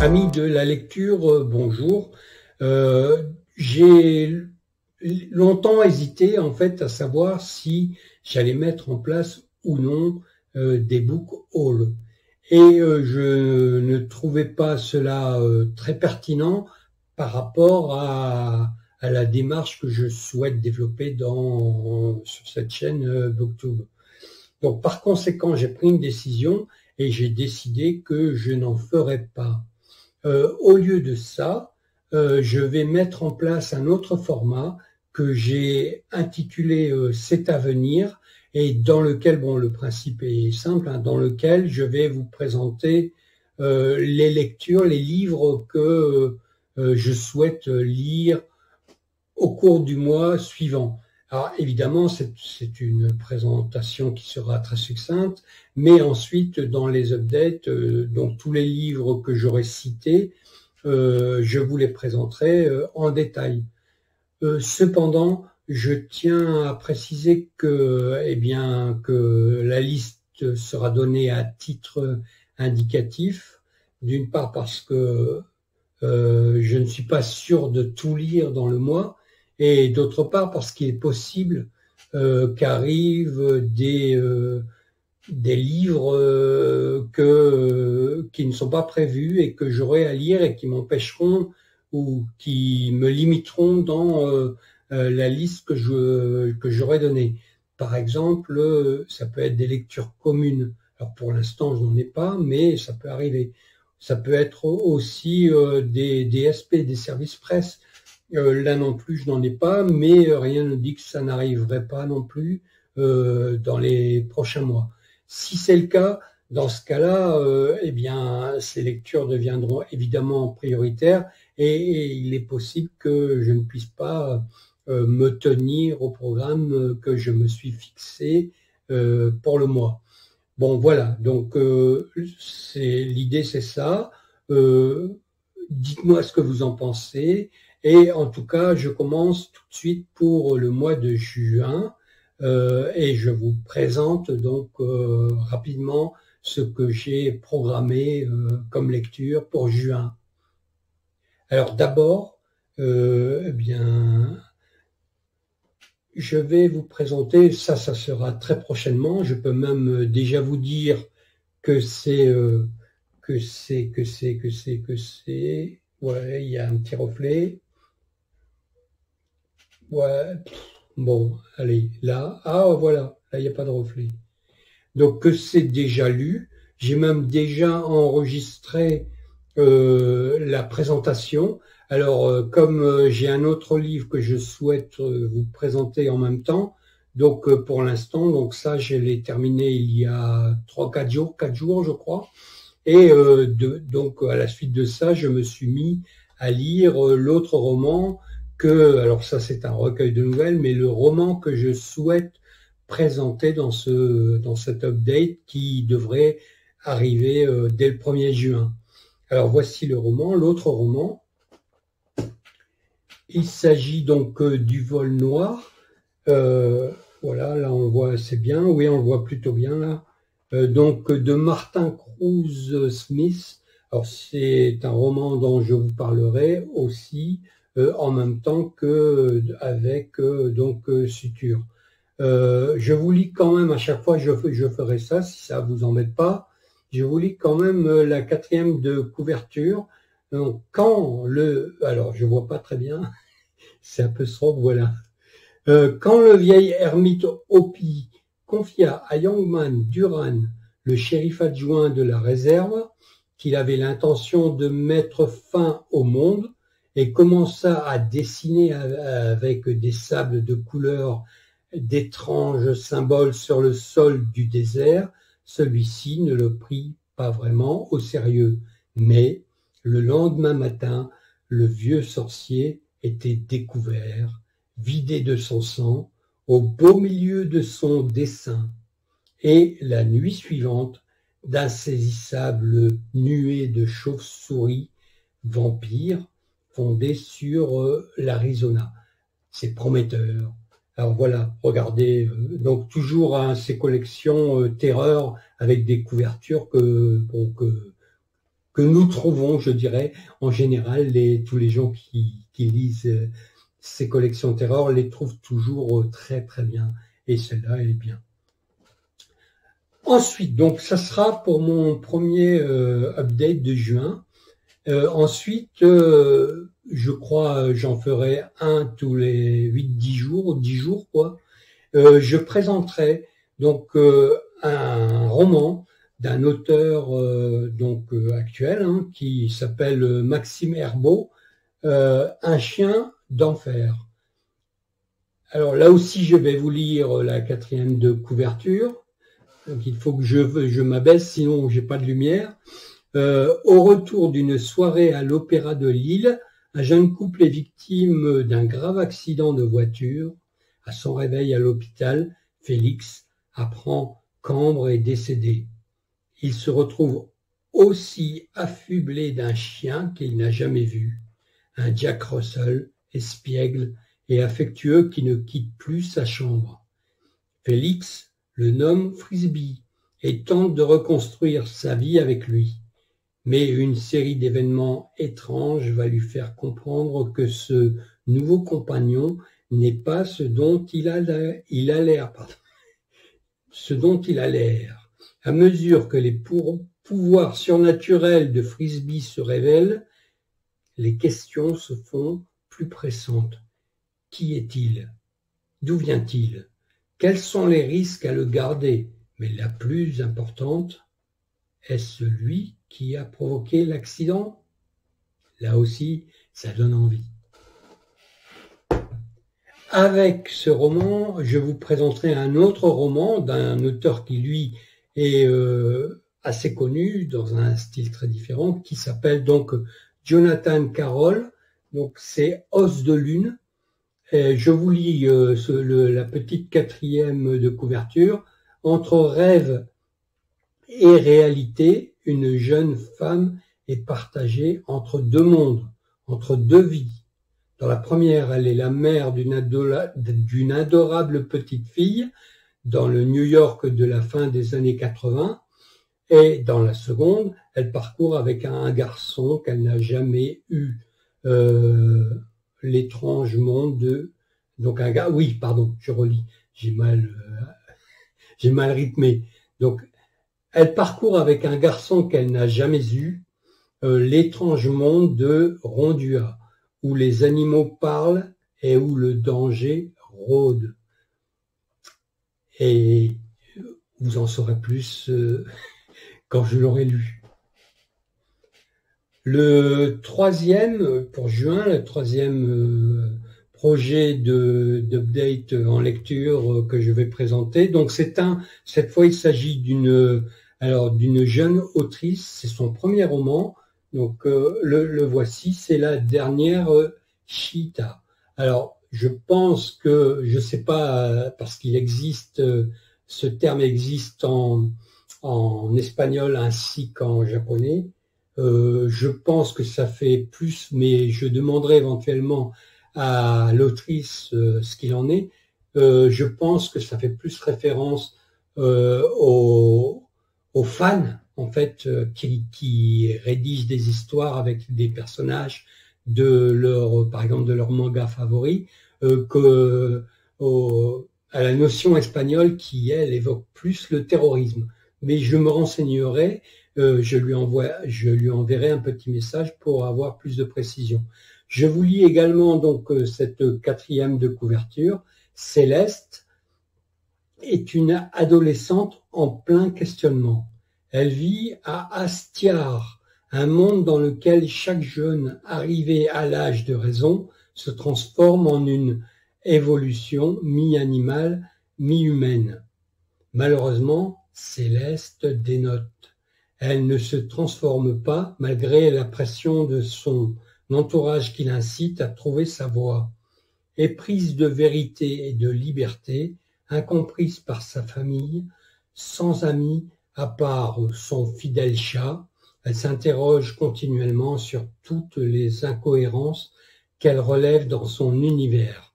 Amis de la lecture, bonjour. J'ai longtemps hésité en fait à savoir si j'allais mettre en place ou non des book hauls. Et je ne trouvais pas cela très pertinent par rapport à la démarche que je souhaite développer sur cette chaîne Booktube. Donc par conséquent, j'ai pris une décision et j'ai décidé que je n'en ferai pas. Au lieu de ça, je vais mettre en place un autre format que j'ai intitulé C'est à venir et dans lequel, bon, le principe est simple, hein, dans lequel je vais vous présenter les lectures, les livres que je souhaite lire au cours du mois suivant. Alors évidemment, c'est une présentation qui sera très succincte, mais ensuite, dans les updates, donc tous les livres que j'aurai cités, je vous les présenterai en détail. Cependant, je tiens à préciser que la liste sera donnée à titre indicatif, d'une part parce que je ne suis pas sûr de tout lire dans le mois, et d'autre part parce qu'il est possible qu'arrivent des livres qui ne sont pas prévus et que j'aurai à lire et qui m'empêcheront ou qui me limiteront dans la liste que j'aurai donnée. Par exemple, ça peut être des lectures communes. Alors pour l'instant, je n'en ai pas, mais ça peut arriver. Ça peut être aussi des SP, des services presse. Là non plus, je n'en ai pas, mais rien ne dit que ça n'arriverait pas non plus dans les prochains mois. Si c'est le cas, dans ce cas-là, ces lectures deviendront évidemment prioritaires et il est possible que je ne puisse pas me tenir au programme que je me suis fixé pour le mois. Bon, voilà, donc l'idée c'est ça. Dites-moi ce que vous en pensez. Et en tout cas, je commence tout de suite pour le mois de juin et je vous présente donc rapidement ce que j'ai programmé comme lecture pour juin. Alors d'abord, je vais vous présenter, ça sera très prochainement, je peux même déjà vous dire que c'est, ouais, il y a un petit reflet. Ouais, bon, allez, là, voilà, là, il n'y a pas de reflet. Donc, que c'est déjà lu. J'ai même déjà enregistré la présentation. Alors, comme j'ai un autre livre que je souhaite vous présenter en même temps, donc pour l'instant, donc ça, je l'ai terminé il y a 4 jours, je crois. Et donc, à la suite de ça, je me suis mis à lire l'autre roman alors ça c'est un recueil de nouvelles, mais le roman que je souhaite présenter dans cet update qui devrait arriver dès le 1er juin. Alors voici le roman, l'autre roman. Il s'agit donc du vol noir. Voilà, là on le voit assez bien. Oui, on le voit plutôt bien là. Donc de Martin Cruz Smith. Alors c'est un roman dont je vous parlerai aussi. En même temps que avec Suture. Je vous lis quand même à chaque fois, je ferai ça si ça vous embête pas. Je vous lis quand même la 4e de couverture. Donc, alors je vois pas très bien, c'est un peu sombre, voilà. Quand le vieil ermite Hopi confia à Youngman Duran, le shérif adjoint de la réserve, qu'il avait l'intention de mettre fin au monde, et commença à dessiner avec des sables de couleur d'étranges symboles sur le sol du désert, celui-ci ne le prit pas vraiment au sérieux. Mais le lendemain matin, le vieux sorcier était découvert, vidé de son sang, au beau milieu de son dessin. Et la nuit suivante, d'insaisissables nuées de chauves-souris vampires fondé sur l'Arizona. C'est prometteur. Alors voilà, regardez, donc toujours ces collections terreur avec des couvertures que que nous trouvons, je dirais, en général, tous les gens qui lisent ces collections terror les trouvent toujours très très bien. Et celle-là, elle est bien. Ensuite, donc ça sera pour mon premier update de juin. Ensuite, je crois j'en ferai un tous les 8-10 jours, 10 jours quoi. Je présenterai donc un roman d'un auteur actuel qui s'appelle Maxime Herbeau, Un chien d'enfer. Alors là aussi, je vais vous lire la 4e de couverture. Donc il faut que je m'abaisse, sinon j'ai pas de lumière. Au retour d'une soirée à l'Opéra de Lille, un jeune couple est victime d'un grave accident de voiture. À son réveil à l'hôpital, Félix apprend qu'Ambre est décédée. Il se retrouve aussi affublé d'un chien qu'il n'a jamais vu, un Jack Russell, espiègle et affectueux qui ne quitte plus sa chambre. Félix le nomme Frisbee et tente de reconstruire sa vie avec lui. Mais une série d'événements étranges va lui faire comprendre que ce nouveau compagnon n'est pas ce dont il a l'air. Ce dont il a l'air. À mesure que les pouvoirs surnaturels de Frisbee se révèlent, les questions se font plus pressantes. Qui est-il? D'où vient-il? Quels sont les risques à le garder? Mais la plus importante, est-ce lui qui a provoqué l'accident? Là aussi, ça donne envie. Avec ce roman, je vous présenterai un autre roman d'un auteur qui, lui, est assez connu, dans un style très différent, qui s'appelle donc Jonathan Carroll. Donc, c'est Os de lune. Et je vous lis la petite 4e de couverture. Entre rêve et réalité, une jeune femme est partagée entre deux mondes, entre deux vies. Dans la première, elle est la mère d'une adorable petite fille dans le New York de la fin des années 80. Et dans la seconde, elle parcourt avec un garçon qu'elle n'a jamais eu l'étrange monde de... Donc un gars... Oui, pardon, je relis. J'ai mal rythmé. Donc, elle parcourt avec un garçon qu'elle n'a jamais eu l'étrange monde de Rondua, où les animaux parlent et où le danger rôde. Et vous en saurez plus quand je l'aurai lu. Le 3e, pour juin, le 3e projet d'update en lecture que je vais présenter. Donc cette fois il s'agit d'une jeune autrice, c'est son premier roman. Donc le voici, c'est la dernière Chita. Alors je pense que, je sais pas, parce qu'il existe, ce terme existe en espagnol ainsi qu'en japonais. Je pense que ça fait plus, mais je demanderai éventuellement à l'autrice ce qu'il en est. Je pense que ça fait plus référence aux fans, en fait, qui rédigent des histoires avec des personnages par exemple de leur manga favori, à la notion espagnole qui, elle, évoque plus le terrorisme. Mais je me renseignerai, je lui enverrai un petit message pour avoir plus de précision. Je vous lis également donc cette 4e de couverture. Céleste est une adolescente en plein questionnement. Elle vit à Astiar, un monde dans lequel chaque jeune arrivé à l'âge de raison se transforme en une évolution mi-animale, mi-humaine. Malheureusement, Céleste dénote. Elle ne se transforme pas malgré la pression de son entourage qui l'incite à trouver sa voie. Éprise de vérité et de liberté, incomprise par sa famille, sans amis à part son fidèle chat, elle s'interroge continuellement sur toutes les incohérences qu'elle relève dans son univers.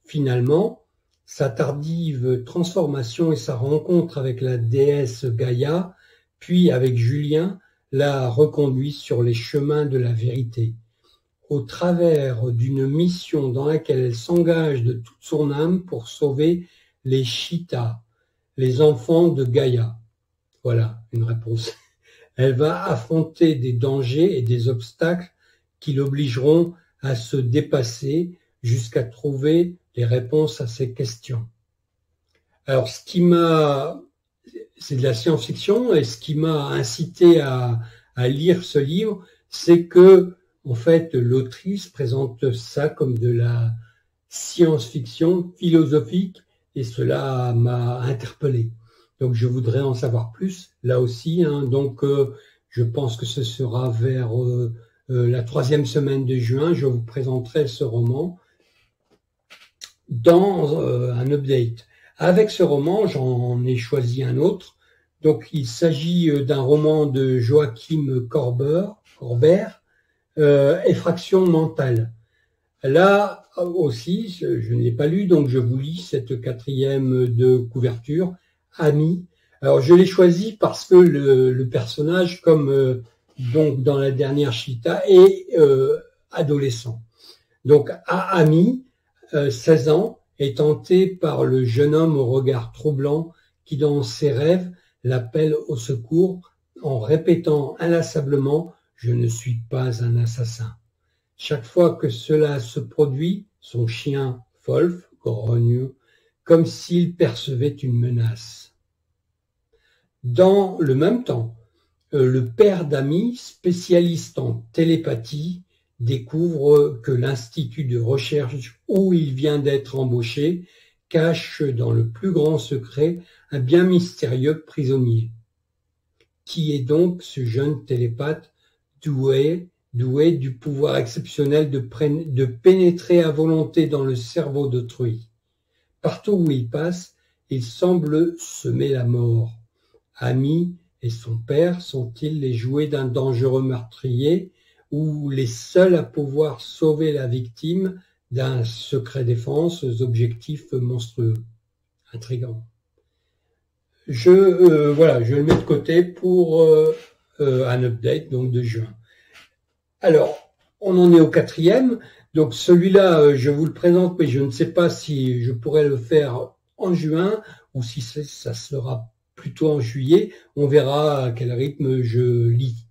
Finalement, sa tardive transformation et sa rencontre avec la déesse Gaïa, puis avec Julien, la reconduit sur les chemins de la vérité, au travers d'une mission dans laquelle elle s'engage de toute son âme pour sauver les Cheetahs, les enfants de Gaïa. Voilà une réponse. Elle va affronter des dangers et des obstacles qui l'obligeront à se dépasser jusqu'à trouver les réponses à ces questions. Alors, c'est de la science-fiction, et ce qui m'a incité à lire ce livre, c'est que, en fait, l'autrice présente ça comme de la science-fiction philosophique, et cela m'a interpellé. Donc, je voudrais en savoir plus, là aussi. Donc, je pense que ce sera vers la 3e semaine de juin. Je vous présenterai ce roman dans un update. Avec ce roman, j'en ai choisi un autre. Donc, il s'agit d'un roman de Joachim Korbert, Effraction mentale. Là aussi, je ne l'ai pas lu, donc je vous lis cette 4e de couverture, Ami. Alors, je l'ai choisi parce que le personnage, comme donc dans la dernière Cheetah, est adolescent. Donc, Ami, 16 ans, est tenté par le jeune homme au regard troublant qui, dans ses rêves, l'appelle au secours en répétant inlassablement « Je ne suis pas un assassin ». Chaque fois que cela se produit, son chien, Wolf, grogne, comme s'il percevait une menace. Dans le même temps, le père d'Ami, spécialiste en télépathie, découvre que l'institut de recherche où il vient d'être embauché cache dans le plus grand secret un bien mystérieux prisonnier. Qui est donc ce jeune télépathe doué du pouvoir exceptionnel de pénétrer à volonté dans le cerveau d'autrui? Partout où il passe, il semble semer la mort. Ami et son père sont-ils les jouets d'un dangereux meurtrier ou les seuls à pouvoir sauver la victime d'un secret défense aux objectifs monstrueux? Intriguant. Je le mets de côté pour un update donc de juin. Alors, on en est au 4e. Donc celui-là, je vous le présente, mais je ne sais pas si je pourrais le faire en juin ou si ça sera plutôt en juillet. On verra à quel rythme je lis.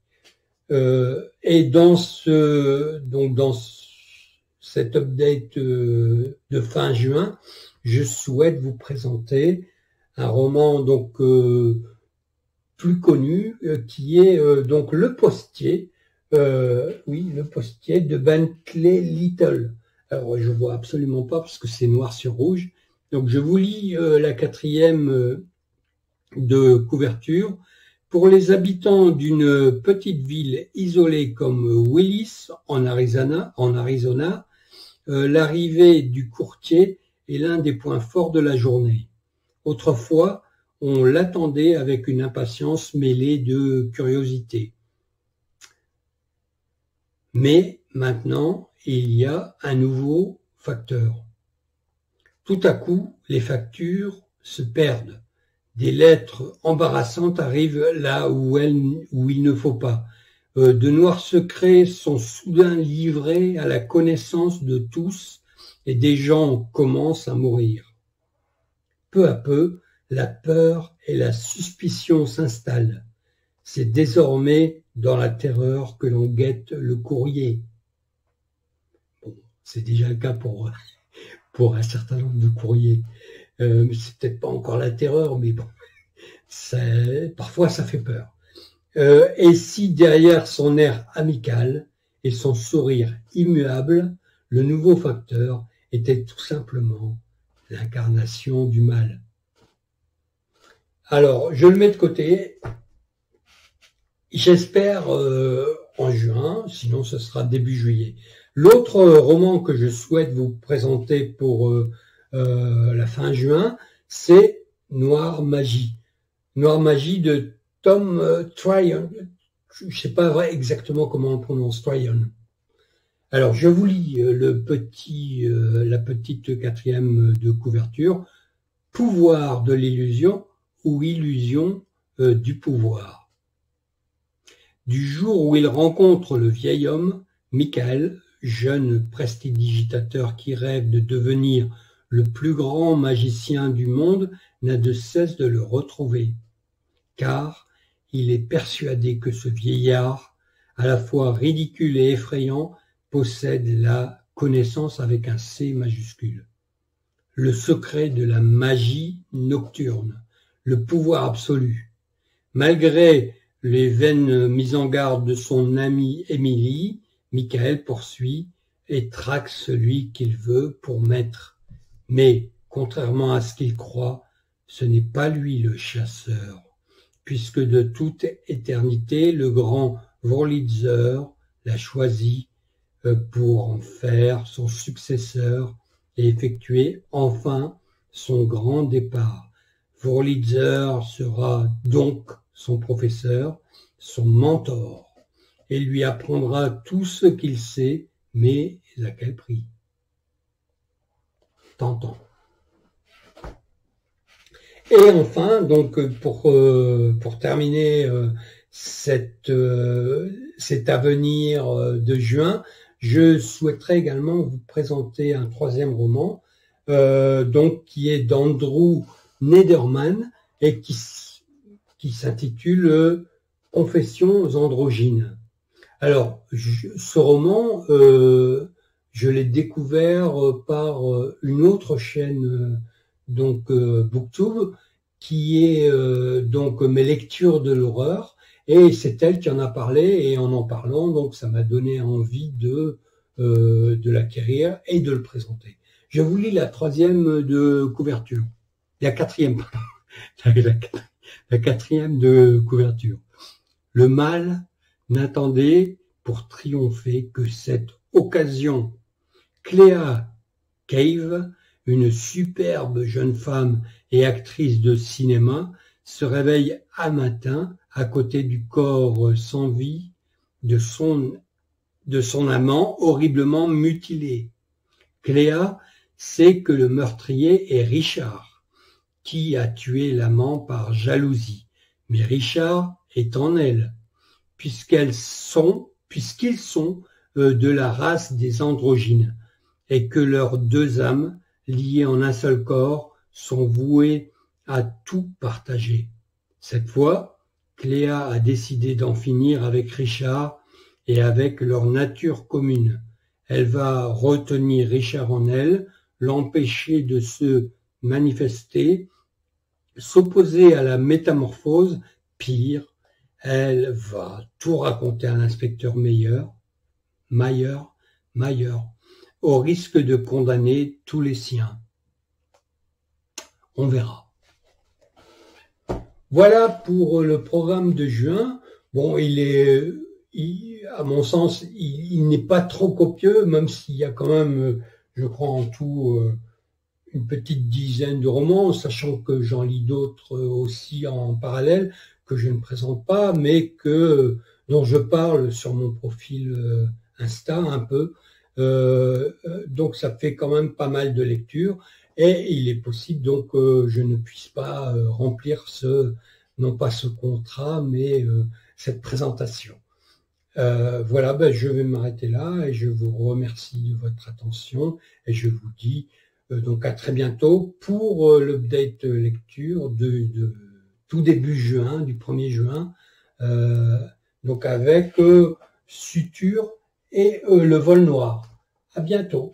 Et dans cet update de fin juin, je souhaite vous présenter un roman donc plus connu qui est donc Le Postier. Le Postier de Bentley Little. Alors je vois absolument pas parce que c'est noir sur rouge. Donc je vous lis la 4e de couverture. Pour les habitants d'une petite ville isolée comme Willis en Arizona, l'arrivée du courtier est l'un des points forts de la journée. Autrefois, on l'attendait avec une impatience mêlée de curiosité. Mais maintenant, il y a un nouveau facteur. Tout à coup, les factures se perdent. Des lettres embarrassantes arrivent là où il ne faut pas. De noirs secrets sont soudain livrés à la connaissance de tous et des gens commencent à mourir. Peu à peu, la peur et la suspicion s'installent. C'est désormais dans la terreur que l'on guette le courrier. Bon, c'est déjà le cas pour un certain nombre de courriers. C'est peut-être pas encore la terreur, mais bon, parfois ça fait peur. Et si derrière son air amical et son sourire immuable, le nouveau facteur était tout simplement l'incarnation du mal. Alors, je le mets de côté. J'espère en juin, sinon ce sera début juillet. L'autre roman que je souhaite vous présenter pour la fin juin, c'est Noire Magie. Noire Magie de Tom Tryon. Je ne sais pas exactement comment on prononce Tryon. Alors, je vous lis la petite 4e de couverture. Pouvoir de l'illusion ou illusion du pouvoir. Du jour où il rencontre le vieil homme, Michael, jeune prestidigitateur qui rêve de devenir le plus grand magicien du monde, n'a de cesse de le retrouver, car il est persuadé que ce vieillard, à la fois ridicule et effrayant, possède la connaissance avec un C majuscule. Le secret de la magie nocturne, le pouvoir absolu. Malgré les vaines mises en garde de son amie Émilie, Michael poursuit et traque celui qu'il veut pour maître. Mais, contrairement à ce qu'il croit, ce n'est pas lui le chasseur, puisque de toute éternité, le grand Wurlitzer l'a choisi pour en faire son successeur et effectuer enfin son grand départ. Wurlitzer sera donc son professeur, son mentor, et lui apprendra tout ce qu'il sait, mais à quel prix? Tentant. Et enfin, donc pour terminer cet avenir de juin, je souhaiterais également vous présenter un troisième roman, donc qui est d'Andrew Neiderman et qui s'intitule Confessions androgynes. Alors, ce roman, je l'ai découvert par une autre chaîne, donc BookTube, qui est donc mes lectures de l'horreur, et c'est elle qui en a parlé, et en parlant, donc ça m'a donné envie de l'acquérir et de le présenter. Je vous lis la troisième de couverture, la quatrième, la quatrième de couverture. Le mal n'attendait pour triompher que cette occasion. Clea Cave, une superbe jeune femme et actrice de cinéma, se réveille un matin à côté du corps sans vie de son amant horriblement mutilé. Cléa sait que le meurtrier est Richard, qui a tué l'amant par jalousie. Mais Richard est en elle, puisqu'ils sont de la race des androgynes, et que leurs deux âmes, liées en un seul corps, sont vouées à tout partager. Cette fois, Cléa a décidé d'en finir avec Richard et avec leur nature commune. Elle va retenir Richard en elle, l'empêcher de se manifester, s'opposer à la métamorphose. Pire, elle va tout raconter à l'inspecteur Mayer, au risque de condamner tous les siens. On verra. Voilà pour le programme de juin. Bon, à mon sens, il n'est pas trop copieux, même s'il y a quand même, je crois en tout, une petite dizaine de romans, sachant que j'en lis d'autres aussi en parallèle, que je ne présente pas, mais dont je parle sur mon profil Insta un peu. Donc ça fait quand même pas mal de lectures. Et il est possible donc que je ne puisse pas remplir non pas ce contrat, mais cette présentation. Voilà, je vais m'arrêter là et je vous remercie de votre attention et je vous dis donc à très bientôt pour l'update lecture de tout début juin, du 1er juin, donc avec Suture et le vol noir. À bientôt.